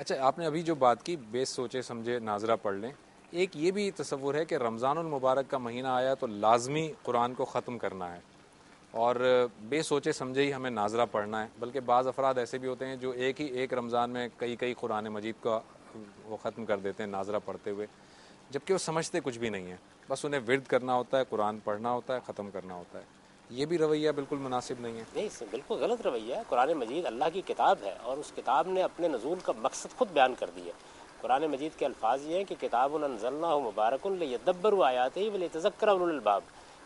اچھا، آپ نے ابھی جو بات کی بے سوچے سمجھے ناظرہ پڑھ لیں، ایک یہ بھی تصور ہے کہ رمضان المبارک کا مہینہ آیا تو لازمی قرآن کو ختم کرنا ہے اور بے سوچے سمجھے ہی ہمیں ناظرہ پڑھنا ہے، بلکہ بعض افراد ایسے بھی ہوتے ہیں جو ایک رمضان میں کئی قرآن مجید کا وہ ختم کر دیتے ہیں ناظرہ پڑھتے ہوئے، جبکہ وہ سمجھتے کچھ بھی نہیں ہے، بس انہیں ورد کرنا ہوتا ہے، قرآن پڑھنا ہوتا ہے، ختم کرنا ہوتا ہے۔ یہ بھی رویہ بالکل مناسب نہیں ہے۔ نہیں، بالکل غلط رویہ ہے۔ قرآن مجید اللہ کی کتاب ہے اور اس کتاب نے اپنے نزول کا مقصد خود بیان کر دیا۔ قرآن مجید کے الفاظ یہ ہیں کہ کتاب انزلناہ مبارک لیدبروا آیاتہ ولیتذکر اولو الالباب،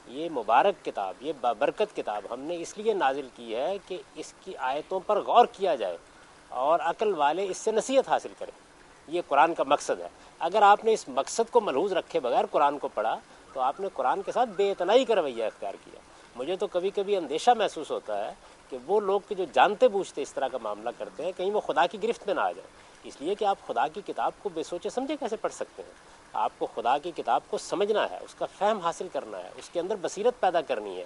یہ مبارک کتاب، یہ بابرکت کتاب ہم نے اس لیے نازل کی ہے کہ اس کی آیتوں پر غور کیا جائے اور عقل والے اس سے نصیحت حاصل کریں۔ یہ قرآن کا مقصد ہے۔ اگر آپ نے اس مقصد کو ملحوظ رکھے بغیر قرآن کو پڑھا تو آپ نے قرآن کے ساتھ بے اعتنائی کا رویہ اختیار کیا۔ مجھے تو کبھی کبھی اندیشہ محسوس ہوتا ہے کہ وہ لوگ کہ جو جانتے بوجھتے اس طرح کا معاملہ کرتے ہیں کہیں وہ خدا کی گرفت میں نہ آ جائیں، اس لیے کہ آپ خدا کی کتاب کو بے سوچے سمجھے کیسے پڑھ سکتے ہیں؟ آپ کو خدا کی کتاب کو سمجھنا ہے، اس کا فہم حاصل کرنا ہے، اس کے اندر بصیرت پیدا کرنی ہے۔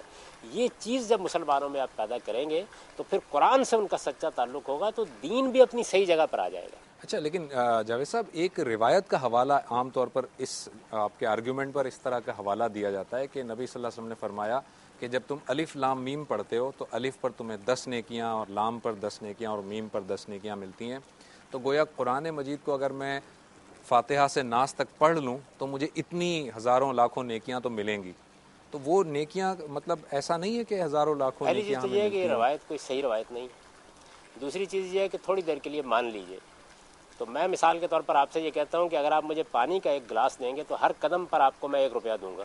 یہ چیز جب مسلمانوں میں آپ پیدا کریں گے تو پھر قرآن سے ان کا سچا تعلق ہوگا تو دین بھی اپنی صحیح جگہ پر آ جائے گا۔ اچھا، لیکن جاوید صاحب، ایک روایت کا حوالہ عام طور پر اس آپ کے آرگیومنٹ پر اس طرح کا حوالہ دیا جاتا ہے کہ نبی صلی اللہ علیہ وسلم نے فرمایا کہ جب تم الف لام میم پڑھتے ہو تو الف پر تمہیں 10 نیکیاں اور لام پر 10 نیکیاں اور میم پر 10 نیکیاں ملتی ہیں، تو گویا قرآن مجید کو اگر میں فاتحہ سے ناس تک پڑھ لوں تو مجھے اتنی ہزاروں لاکھوں نیکیاں تو ملیں گی۔ تو وہ نیکیاں مطلب ایسا نہیں ہے کہ ہزاروں لاکھوں پہلی چیز نیکیاں تو ہمیں یہ ہے کہ ملتی یہ ہیں۔ روایت کوئی صحیح روایت نہیں ہے۔ دوسری چیز یہ ہے کہ تھوڑی دیر کے لیے مان لیجئے، تو میں مثال کے طور پر آپ سے یہ کہتا ہوں کہ اگر آپ مجھے پانی کا ایک گلاس دیں گے تو ہر قدم پر آپ کو میں 1 روپیہ دوں گا،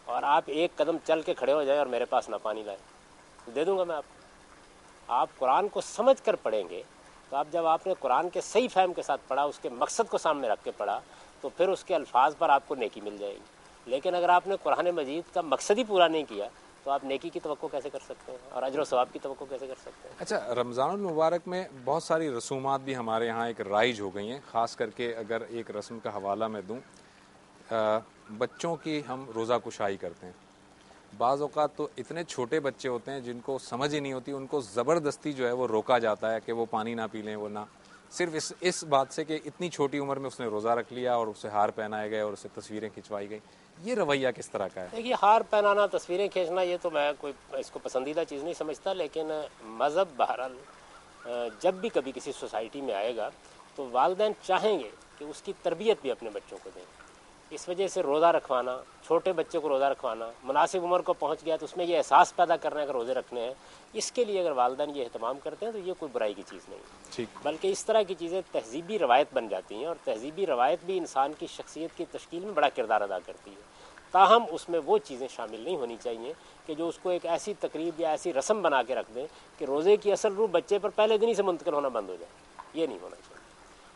اور آپ ایک قدم چل کے کھڑے ہو جائیں اور میرے پاس نہ پانی لائیں تو دے دوں گا میں آپ کو۔ آپ قرآن کو سمجھ کر پڑھیں گے تو جب آپ نے قرآن کے صحیح فہم کے ساتھ پڑھا، اس کے مقصد کو سامنے رکھ کے پڑھا، تو پھر اس کے الفاظ پر آپ کو نیکی مل جائے گی۔ لیکن اگر آپ نے قرآن مجید کا مقصد ہی پورا نہیں کیا تو آپ نیکی کی توقع کیسے کر سکتے ہیں اور اجر و ثواب کی توقع کیسے کر سکتے ہیں؟ اچھا، رمضان المبارک میں بہت ساری رسومات بھی ہمارے ہاں ایک رائج ہو گئی ہیں، خاص کر کے اگر ایک رسم کا حوالہ میں دوں، بچوں کی ہم روزہ کشائی کرتے ہیں۔ بعض اوقات تو اتنے چھوٹے بچے ہوتے ہیں جن کو سمجھ ہی نہیں ہوتی، ان کو زبردستی جو ہے وہ روکا جاتا ہے کہ وہ پانی نہ پی لیں، وہ نہ، صرف اس بات سے کہ اتنی چھوٹی عمر میں اس نے روزہ رکھ لیا اور اسے ہار پہنائے گئے اور اسے تصویریں کھنچوائی گئی۔ یہ رویہ کس طرح کا ہے؟ دیکھیے، ہار پہنانا، تصویریں کھینچنا، یہ تو میں کوئی اس کو پسندیدہ چیز نہیں سمجھتا، لیکن مذہب بہرحال جب بھی کبھی کسی سوسائٹی میں آئے گا تو والدین چاہیں گے کہ اس کی تربیت بھی اپنے بچوں کو دیں۔ اس وجہ سے روزہ رکھوانا، چھوٹے بچے کو روزہ رکھوانا، مناسب عمر کو پہنچ گیا تو اس میں یہ احساس پیدا کرنا ہے کہ روزے رکھنے ہیں، اس کے لیے اگر والدین یہ اہتمام کرتے ہیں تو یہ کوئی برائی کی چیز نہیں ہے۔ ٹھیک، بلکہ اس طرح کی چیزیں تہذیبی روایت بن جاتی ہیں، اور تہذیبی روایت بھی انسان کی شخصیت کی تشکیل میں بڑا کردار ادا کرتی ہے۔ تاہم اس میں وہ چیزیں شامل نہیں ہونی چاہیے کہ جو اس کو ایک ایسی تقریب یا ایسی رسم بنا کے رکھ دیں کہ روزے کی اصل روح بچے پر پہلے دن ہی سے منتقل ہونا بند ہو جائے۔ یہ نہیں ہونا چاہیے،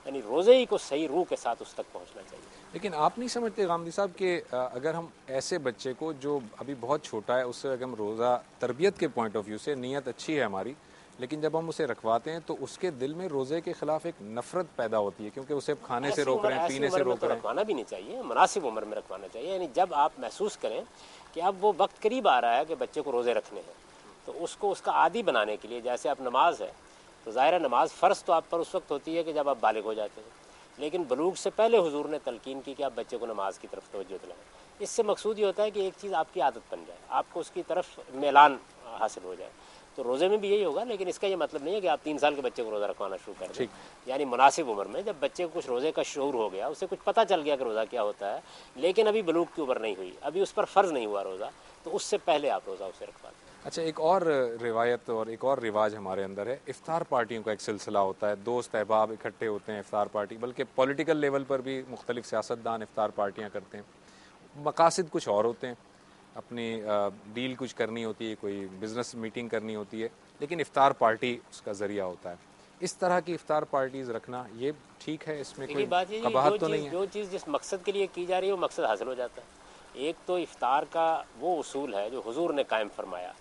یعنی روزے ہی کو صحیح روح کے ساتھ اس تک پہنچنا چاہیے۔ لیکن آپ نہیں سمجھتے غامدی صاحب کہ اگر ہم ایسے بچے کو جو ابھی بہت چھوٹا ہے اس سے اگر ہم روزہ تربیت کے پوائنٹ آف ویو سے، نیت اچھی ہے ہماری، لیکن جب ہم اسے رکھواتے ہیں تو اس کے دل میں روزے کے خلاف ایک نفرت پیدا ہوتی ہے، کیونکہ اسے کھانے سے روک رہے ہیں، پینے سے ایسی عمر میں روک تو رہے ہیں۔ رکھوانا بھی نہیں چاہیے، مناسب عمر میں رکھوانا چاہیے۔ یعنی جب آپ محسوس کریں کہ اب وہ وقت قریب آ رہا ہے کہ بچے کو روزے رکھنے ہیں تو اس کو اس کا عادی بنانے کے لیے، جیسے اب نماز ہے تو ظاہر نماز فرض تو آپ پر اس وقت ہوتی ہے کہ جب آپ بالغ ہو جاتے ہیں، لیکن بلوغ سے پہلے حضور نے تلقین کی کہ آپ بچے کو نماز کی طرف توجہ دلائیں۔ اس سے مقصود یہ ہوتا ہے کہ ایک چیز آپ کی عادت بن جائے، آپ کو اس کی طرف میلان حاصل ہو جائے۔ تو روزے میں بھی یہی ہوگا، لیکن اس کا یہ مطلب نہیں ہے کہ آپ 3 سال کے بچے کو روزہ رکھوانا شروع کر دیں۔ یعنی مناسب عمر میں جب بچے کو کچھ روزے کا شعور ہو گیا، اسے کچھ پتہ چل گیا کہ روزہ کیا ہوتا ہے، لیکن ابھی بلوغ کی عمر نہیں ہوئی، ابھی اس پر فرض نہیں ہوا روزہ، تو اس سے پہلے آپ روزہ اسے رکھوا دیں۔ اچھا، ایک اور روایت اور ایک اور رواج ہمارے اندر ہے، افطار پارٹیوں کا ایک سلسلہ ہوتا ہے، دوست احباب اکٹھے ہوتے ہیں، افطار پارٹی، بلکہ پولیٹیکل لیول پر بھی مختلف سیاستدان افطار پارٹیاں کرتے ہیں۔ مقاصد کچھ اور ہوتے ہیں، اپنی ڈیل کچھ کرنی ہوتی ہے، کوئی بزنس میٹنگ کرنی ہوتی ہے، لیکن افطار پارٹی اس کا ذریعہ ہوتا ہے۔ اس طرح کی افطار پارٹیز رکھنا یہ ٹھیک ہے؟ اس میں کوئی دیکھیے، بات یہ ہے کہ قباحت تو نہیں ہے؟ جو چیز جس مقصد کے لیے کی جا رہی ہے وہ مقصد حاصل ہو جاتا ہے۔ ایک تو افطار کا وہ اصول ہے جو حضور نے قائم فرمایا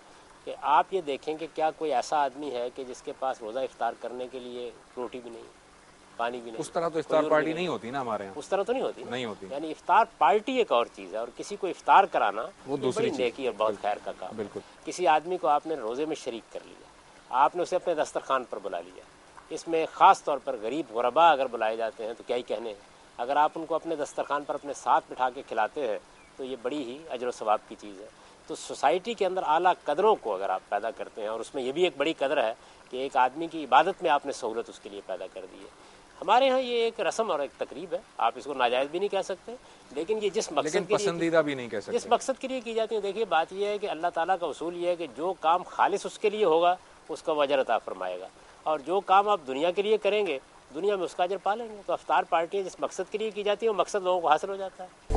کہ آپ یہ دیکھیں کہ کیا کوئی ایسا آدمی ہے کہ جس کے پاس روزہ افطار کرنے کے لیے روٹی بھی نہیں، پانی بھی نہیں، اس طرح تو افطار کھجور بھی پارٹی نہیں ہوتی نا ہمارے اس طرح تو نہیں ہوتی نا۔ نہیں ہوتی، یعنی افطار پارٹی ایک اور چیز ہے، اور کسی کو افطار کرانا وہ یہ دوسری بڑی چیز۔ نیکی اور بہت خیر کا کام ہے۔ بالکل۔ کسی آدمی کو آپ نے روزے میں شریک کر لیا، آپ نے اسے اپنے دسترخوان پر بلا لیا، اس میں خاص طور پر غریب غربا اگر بلائے جاتے ہیں تو کیا ہی کہنے ہیں. اگر آپ ان کو اپنے دسترخوان پر اپنے ساتھ بٹھا کے کھلاتے ہیں تو یہ بڑی ہی اجر و ثواب کی چیز ہے. تو سوسائٹی کے اندر اعلیٰ قدروں کو اگر آپ پیدا کرتے ہیں، اور اس میں یہ بھی ایک بڑی قدر ہے کہ ایک آدمی کی عبادت میں آپ نے سہولت اس کے لیے پیدا کر دی ہے. ہمارے ہاں یہ ایک رسم اور ایک تقریب ہے، آپ اس کو ناجائز بھی نہیں کہہ سکتے، لیکن یہ جس لیکن مقصد کے لیے پسندیدہ بھی نہیں کہہ جس سکتے. مقصد کے لیے کی جاتی ہے. دیکھیے بات یہ ہے کہ اللہ تعالیٰ کا اصول یہ ہے کہ جو کام خالص اس کے لیے ہوگا اس کا وہ اجر عطا فرمائے گا، اور جو کام آپ دنیا کے لیے کریں گے دنیا میں اس کا اجر پا لیں گے. تو افطار پارٹیاں جس مقصد کے لیے کی جاتی ہیں وہ مقصد لوگوں کو حاصل ہو جاتا ہے.